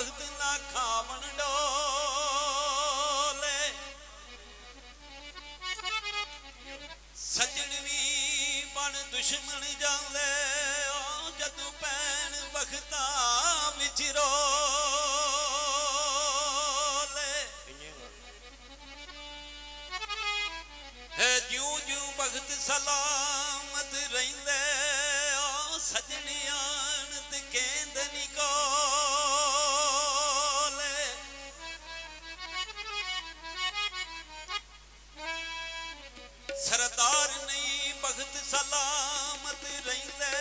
भगत ना खावन डोले सजन भी बन दुश्मन जाले जदू भैन भगता विच रोले ज्यों ज्यों भगत सलामत रहिंदे सजनी आनत केंदनी कोले सरदार नहीं भगत सलामत रहिंदे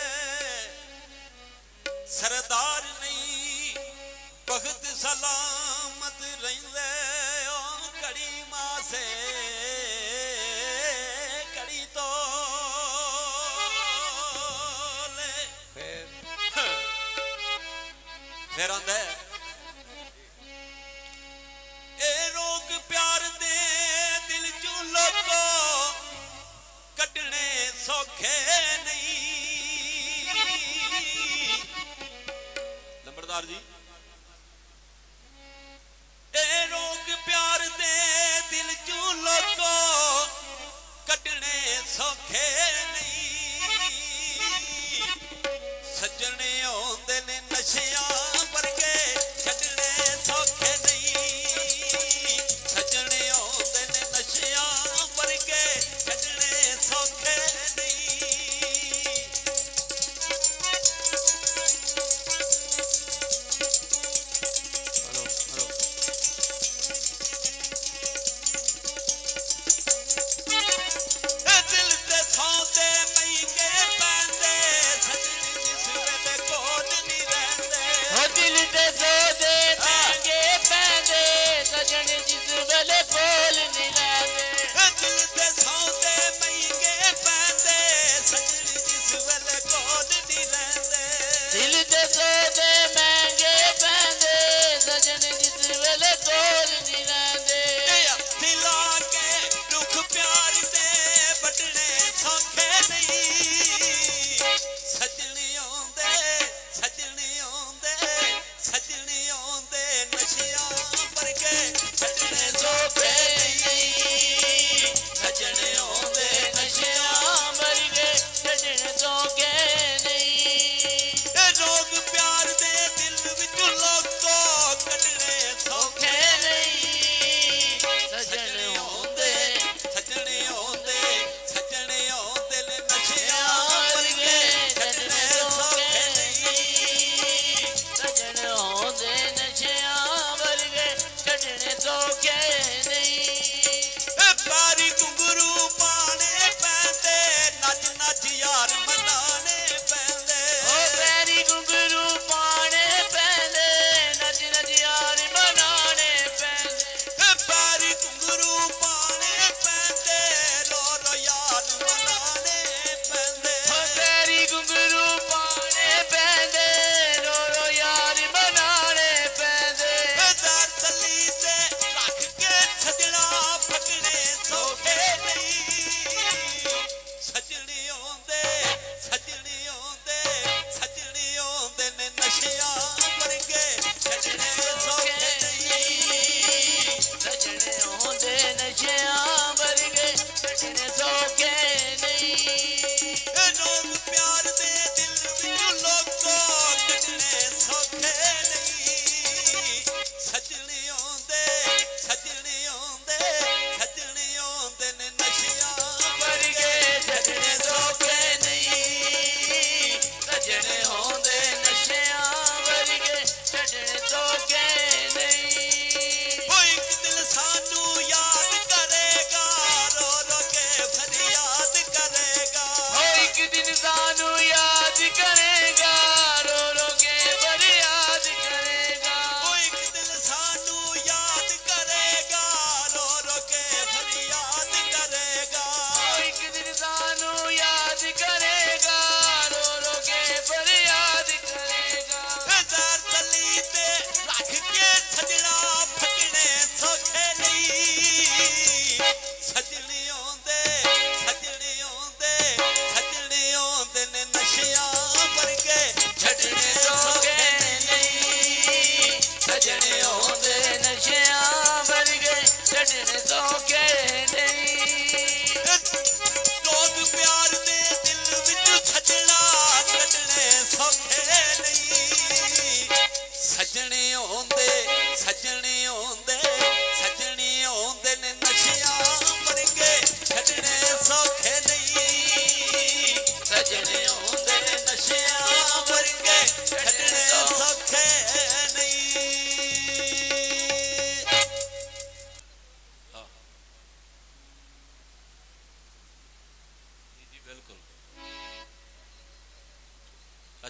सरदार नहीं भगत सलामत रहिंदे कड़ी मां से कड़ी तो फिर आंदा ए रोग प्यार दे दिल चों लोको कटने सौखे नहीं लंबड़दार जी ए रोग प्यार दे दिल चों लोको कटने सौखे नहीं सजने आउंदे ने नशियां वर्गे छड्डने सौखे नहीं सजने आउंदे ने नशियां वर्गे छड्डने सौखे नहीं हेलो हेलो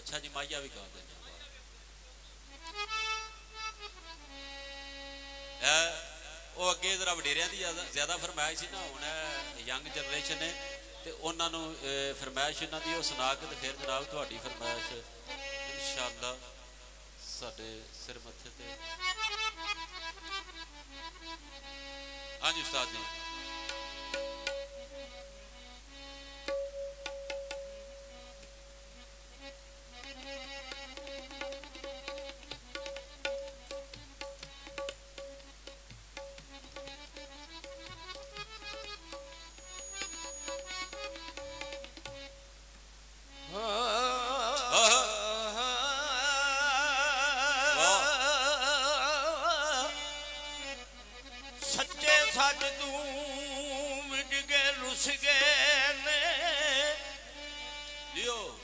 अच्छा जी माइया भी गा देना वो अगे जरा वडेरिया की ज्यादा फरमाइश ना हुण यंग जनरेशन है तो उन्होंने फरमाइश इन्हों की सुना के तो फिर जनाब थोड़ी फरमाइश इंशाअल्लाह साडे सिर मत्थे ते। हाँ जी उस्ताद जी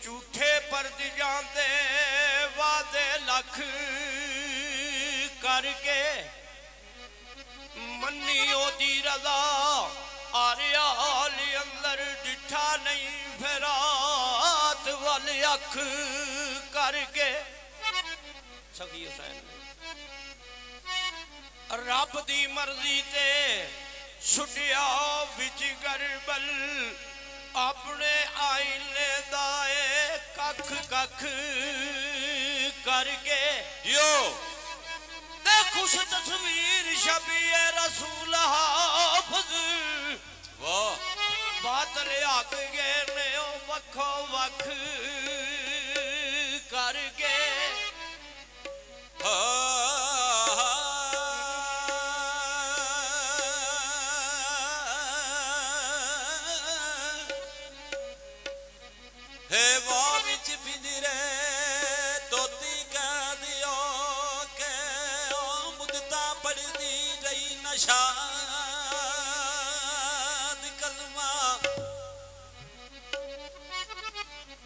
झूठे परद जाते वादे लख करके मन्नी ओदी रजा आरिया अंदर डिठा नहीं फिरात वाल अख करके सखी हुसैन रब दी मर्जी ते छुटिया विच गरबल अपने आईने दाए कख कख करके यो दे खुश तस्वीर शबीए रसूल हाफिज वाह बादल आग गए ने वखो वख करके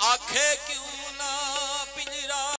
आखे क्यों ना पिंजरा